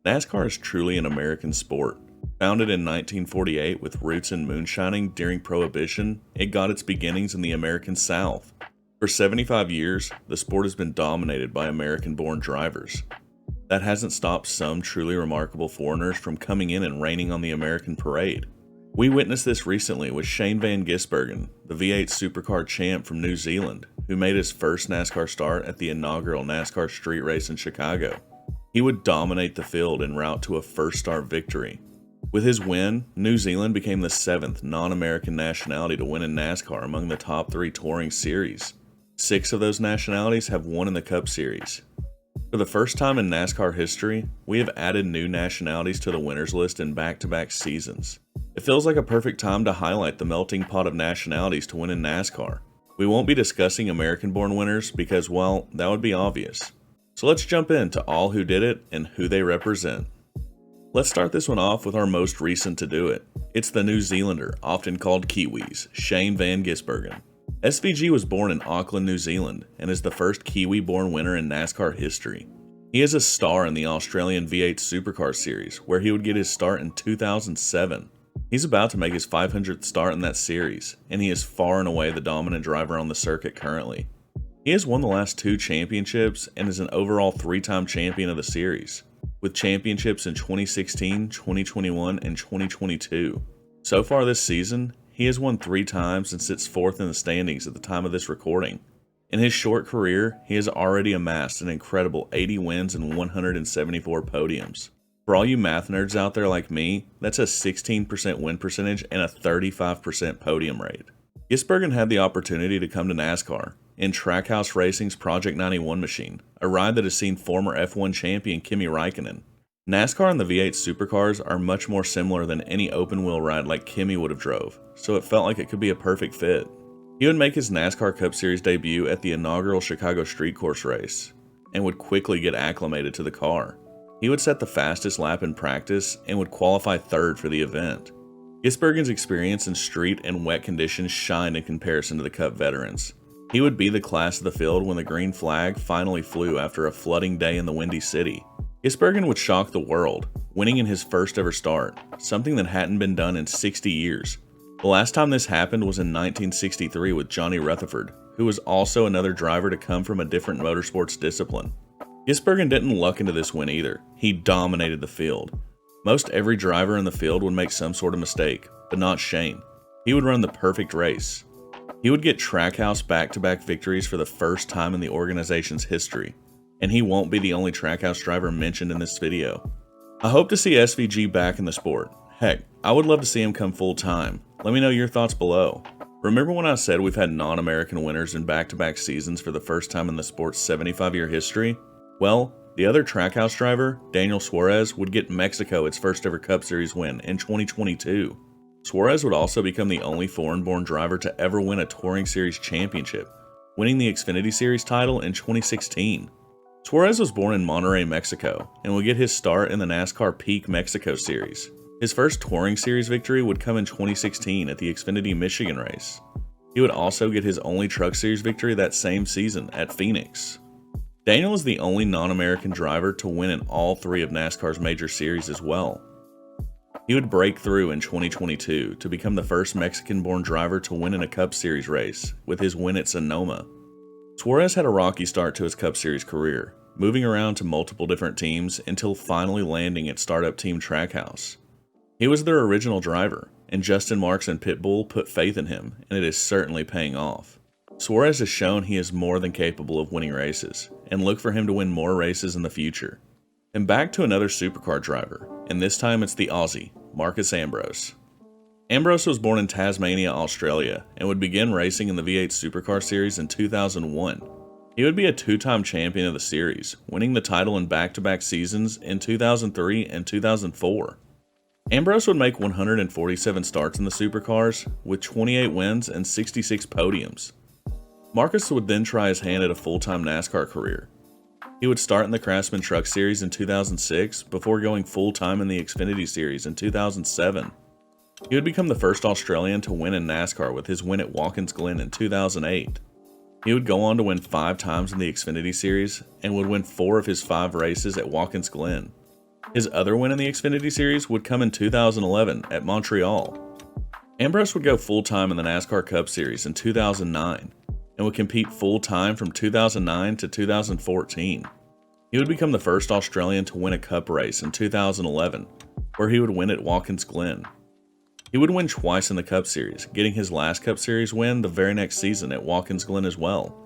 NASCAR is truly an American sport. Founded in 1948 with roots in moonshining during Prohibition, it got its beginnings in the American South. For 75 years, the sport has been dominated by American-born drivers. That hasn't stopped some truly remarkable foreigners from coming in and reigning on the American parade. We witnessed this recently with Shane Van Gisbergen, the V8 Supercar champ from New Zealand, who made his first NASCAR start at the inaugural NASCAR street race in Chicago. He would dominate the field en route to a first start victory. With his win, New Zealand became the 7th non-American nationality to win in NASCAR among the top 3 touring series. 6 of those nationalities have won in the Cup Series. For the first time in NASCAR history, we have added new nationalities to the winners list in back-to-back seasons. It feels like a perfect time to highlight the melting pot of nationalities to win in NASCAR. We won't be discussing American-born winners because, well, that would be obvious. So let's jump into all who did it and who they represent. Let's start this one off with our most recent to do it. It's the New Zealander, often called Kiwis, Shane Van Gisbergen. SVG was born in Auckland, New Zealand, and is the first Kiwi-born winner in NASCAR history. He is a star in the Australian V8 Supercar series, where he would get his start in 2007. He's about to make his 500th start in that series, and he is far and away the dominant driver on the circuit currently. He has won the last 2 championships and is an overall 3-time champion of the series, with championships in 2016, 2021, and 2022. So far this season, he has won 3 times and sits 4th in the standings at the time of this recording. In his short career, he has already amassed an incredible 80 wins and 174 podiums. For all you math nerds out there like me, that's a 16% win percentage and a 35% podium rate. Gisbergen had the opportunity to come to NASCAR in Trackhouse Racing's Project 91 machine, a ride that has seen former F1 champion Kimi Räikkönen. NASCAR and the V8 Supercars are much more similar than any open-wheel ride like Kimi would have drove, so it felt like it could be a perfect fit. He would make his NASCAR Cup Series debut at the inaugural Chicago Street Course race, and would quickly get acclimated to the car. He would set the fastest lap in practice and would qualify 3rd for the event. Gisbergen's experience in street and wet conditions shined in comparison to the Cup veterans. He would be the class of the field when the green flag finally flew after a flooding day in the Windy City. Gisbergen would shock the world, winning in his first ever start, something that hadn't been done in 60 years. The last time this happened was in 1963 with Johnny Rutherford, who was also another driver to come from a different motorsports discipline. Gisbergen didn't luck into this win either. He dominated the field. Most every driver in the field would make some sort of mistake, but not Shane. He would run the perfect race. He would get Trackhouse back-to-back victories for the first time in the organization's history, and he won't be the only Trackhouse driver mentioned in this video. I hope to see SVG back in the sport. Heck, I would love to see him come full-time. Let me know your thoughts below. Remember when I said we've had non-American winners in back-to-back seasons for the first time in the sport's 75-year history? Well, the other Trackhouse driver, Daniel Suarez, would get Mexico its first ever Cup Series win in 2022. Suarez would also become the only foreign-born driver to ever win a Touring Series championship, winning the Xfinity Series title in 2016. Suarez was born in Monterrey, Mexico, and would get his start in the NASCAR Peak Mexico Series. His first Touring Series victory would come in 2016 at the Xfinity Michigan race. He would also get his only Truck Series victory that same season at Phoenix. Daniel is the only non-American driver to win in all 3 of NASCAR's major series as well. He would break through in 2022 to become the first Mexican-born driver to win in a Cup Series race, with his win at Sonoma. Suarez had a rocky start to his Cup Series career, moving around to multiple different teams until finally landing at startup team Trackhouse. He was their original driver, and Justin Marks and Pitbull put faith in him, and it is certainly paying off. Suarez has shown he is more than capable of winning races, and look for him to win more races in the future. And back to another supercar driver, and this time it's the Aussie, Marcus Ambrose. Ambrose was born in Tasmania, Australia, and would begin racing in the V8 Supercar Series in 2001. He would be a 2-time champion of the series, winning the title in back-to-back seasons in 2003 and 2004. Ambrose would make 147 starts in the supercars, with 28 wins and 66 podiums. Marcus would then try his hand at a full-time NASCAR career. He would start in the Craftsman Truck Series in 2006 before going full-time in the Xfinity Series in 2007. He would become the first Australian to win in NASCAR with his win at Watkins Glen in 2008. He would go on to win 5 times in the Xfinity Series and would win 4 of his 5 races at Watkins Glen. His other win in the Xfinity Series would come in 2011 at Montreal. Ambrose would go full-time in the NASCAR Cup Series in 2009 and would compete full-time from 2009 to 2014. He would become the first Australian to win a Cup race in 2011, where he would win at Watkins Glen. He would win twice in the Cup Series, getting his last Cup Series win the very next season at Watkins Glen as well.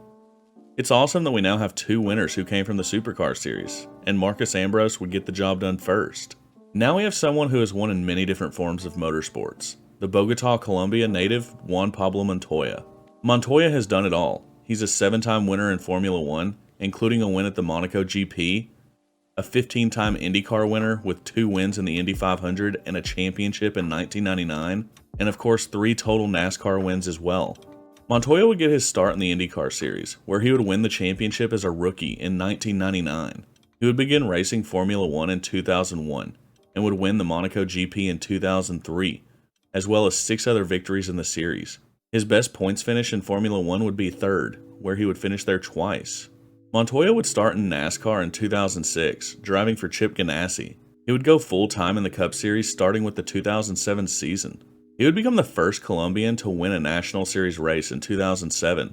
It's awesome that we now have two winners who came from the Supercar Series, and Marcus Ambrose would get the job done first. Now we have someone who has won in many different forms of motorsports, the Bogota, Colombia native Juan Pablo Montoya. Montoya has done it all. He's a 7-time winner in Formula 1, including a win at the Monaco GP, a 15-time IndyCar winner with 2 wins in the Indy 500 and a championship in 1999, and of course 3 total NASCAR wins as well. Montoya would get his start in the IndyCar Series, where he would win the championship as a rookie in 1999. He would begin racing Formula 1 in 2001, and would win the Monaco GP in 2003, as well as 6 other victories in the series. His best points finish in Formula 1 would be 3rd, where he would finish there twice. Montoya would start in NASCAR in 2006, driving for Chip Ganassi. He would go full-time in the Cup Series starting with the 2007 season. He would become the first Colombian to win a National Series race in 2007,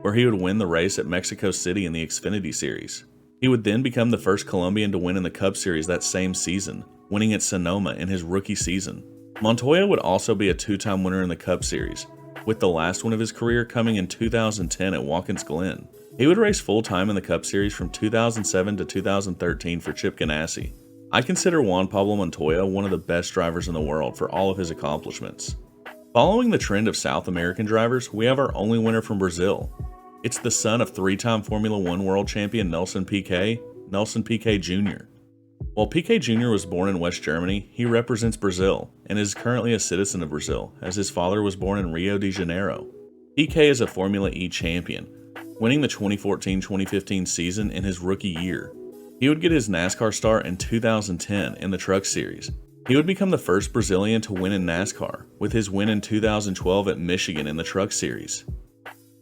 where he would win the race at Mexico City in the Xfinity Series. He would then become the first Colombian to win in the Cup Series that same season, winning at Sonoma in his rookie season. Montoya would also be a 2-time winner in the Cup Series, with the last one of his career coming in 2010 at Watkins Glen. He would race full-time in the Cup Series from 2007 to 2013 for Chip Ganassi. I consider Juan Pablo Montoya one of the best drivers in the world for all of his accomplishments. Following the trend of South American drivers, we have our only winner from Brazil. It's the son of 3-time Formula 1 world champion Nelson Piquet Jr. While Piquet Jr. was born in West Germany, he represents Brazil and is currently a citizen of Brazil, as his father was born in Rio de Janeiro. Piquet is a Formula E champion, winning the 2014-2015 season in his rookie year. He would get his NASCAR start in 2010 in the Truck Series. He would become the first Brazilian to win in NASCAR, with his win in 2012 at Michigan in the Truck Series.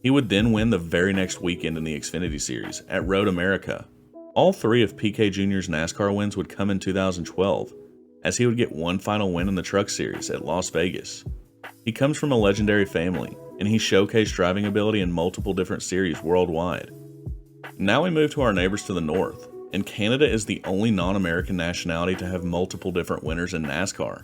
He would then win the very next weekend in the Xfinity Series at Road America. All 3 of Piquet Jr.'s NASCAR wins would come in 2012, as he would get one final win in the Truck Series at Las Vegas. He comes from a legendary family, and he showcased driving ability in multiple different series worldwide. Now we move to our neighbors to the north, and Canada is the only non-American nationality to have multiple different winners in NASCAR.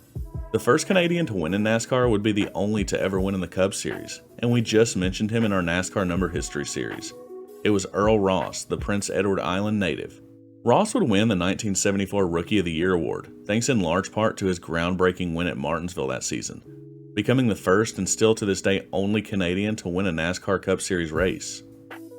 The first Canadian to win in NASCAR would be the only to ever win in the Cup Series, and we just mentioned him in our NASCAR Number History series. It was Earl Ross, the Prince Edward Island native. Ross would win the 1974 Rookie of the Year award, thanks in large part to his groundbreaking win at Martinsville that season, becoming the first and still to this day only Canadian to win a NASCAR Cup Series race.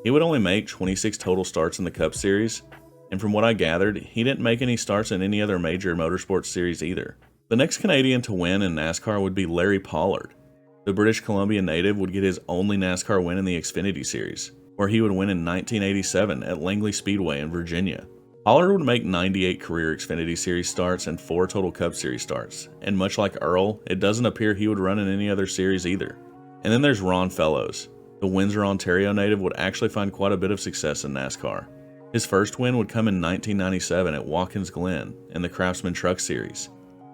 He would only make 26 total starts in the Cup Series, and from what I gathered, he didn't make any starts in any other major motorsports series either. The next Canadian to win in NASCAR would be Larry Pollard. The British Columbia native would get his only NASCAR win in the Xfinity Series, where he would win in 1987 at Langley Speedway in Virginia. Pollard would make 98 career Xfinity Series starts and 4 total Cup Series starts, and much like Earl, it doesn't appear he would run in any other series either. And then there's Ron Fellows. The Windsor, Ontario native would actually find quite a bit of success in NASCAR. His first win would come in 1997 at Watkins Glen in the Craftsman Truck Series.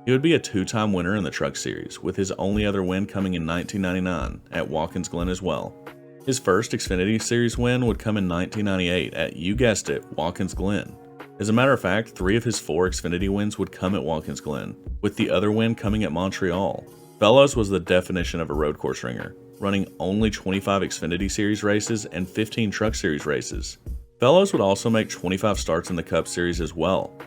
He would be a 2-time winner in the Truck Series, with his only other win coming in 1999 at Watkins Glen as well. His first Xfinity Series win would come in 1998 at, you guessed it, Watkins Glen. As a matter of fact, 3 of his 4 Xfinity wins would come at Watkins Glen, with the other win coming at Montreal. Fellows was the definition of a road course ringer, running only 25 Xfinity Series races and 15 Truck Series races. Fellows would also make 25 starts in the Cup Series as well,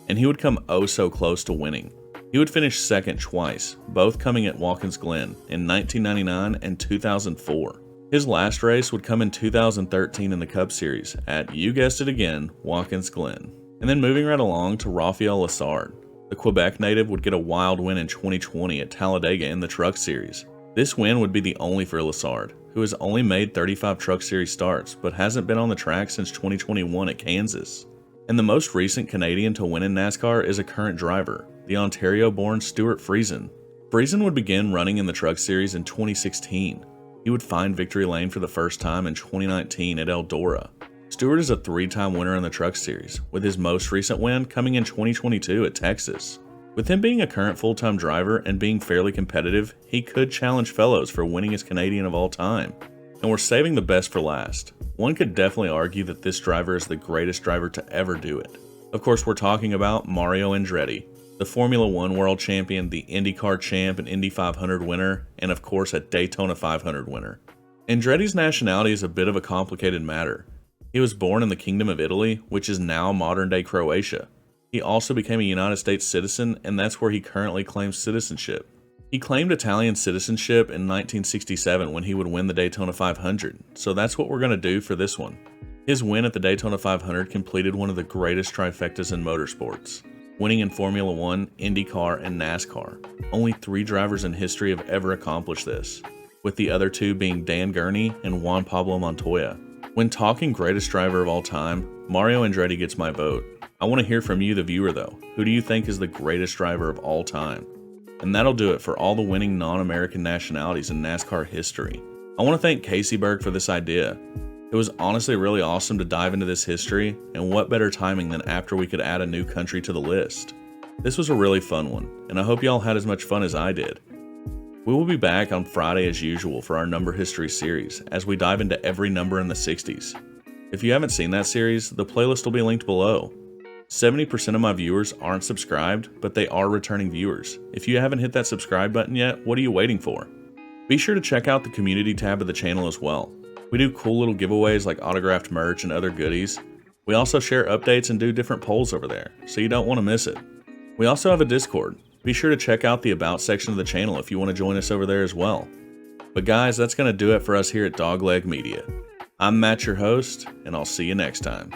and he would come oh so close to winning. He would finish second twice, both coming at Watkins Glen in 1999 and 2004. His last race would come in 2013 in the Cup Series at, you guessed it again, Watkins Glen. And then moving right along to Raphael Lessard. The Quebec native would get a wild win in 2020 at Talladega in the Truck Series. This win would be the only for Lessard, who has only made 35 Truck Series starts but hasn't been on the track since 2021 at Kansas. And the most recent Canadian to win in NASCAR is a current driver, the Ontario-born Stuart Friesen. Friesen would begin running in the Truck Series in 2016. He would find victory lane for the first time in 2019 at Eldora. Stuart is a 3-time winner in the Truck Series, with his most recent win coming in 2022 at Texas. With him being a current full-time driver and being fairly competitive, he could challenge fellows for winningest Canadian of all time. And we're saving the best for last. One could definitely argue that this driver is the greatest driver to ever do it. Of course, we're talking about Mario Andretti, the Formula One world champion, the IndyCar champ, an Indy 500 winner, and of course a Daytona 500 winner. Andretti's nationality is a bit of a complicated matter. He was born in the Kingdom of Italy, which is now modern-day Croatia. He also became a United States citizen, and that's where he currently claims citizenship. He claimed Italian citizenship in 1967 when he would win the Daytona 500, so that's what we're going to do for this one. His win at the Daytona 500 completed one of the greatest trifectas in motorsports, winning in Formula One, IndyCar, and NASCAR. Only 3 drivers in history have ever accomplished this, with the other 2 being Dan Gurney and Juan Pablo Montoya. When talking greatest driver of all time, Mario Andretti gets my vote. I want to hear from you, the viewer, though. Who do you think is the greatest driver of all time? And that'll do it for all the winning non-American nationalities in NASCAR history. I want to thank Caseyberg for this idea. It was honestly really awesome to dive into this history, and what better timing than after we could add a new country to the list. This was a really fun one, and I hope y'all had as much fun as I did. We will be back on Friday as usual for our number history series, as we dive into every number in the 60s. If you haven't seen that series, the playlist will be linked below. 70% of my viewers aren't subscribed, but they are returning viewers. If you haven't hit that subscribe button yet, what are you waiting for? Be sure to check out the community tab of the channel as well. We do cool little giveaways like autographed merch and other goodies. We also share updates and do different polls over there, so you don't want to miss it. We also have a Discord. Be sure to check out the About section of the channel if you want to join us over there as well. But guys, that's going to do it for us here at Dogleg Media. I'm Matt, your host, and I'll see you next time.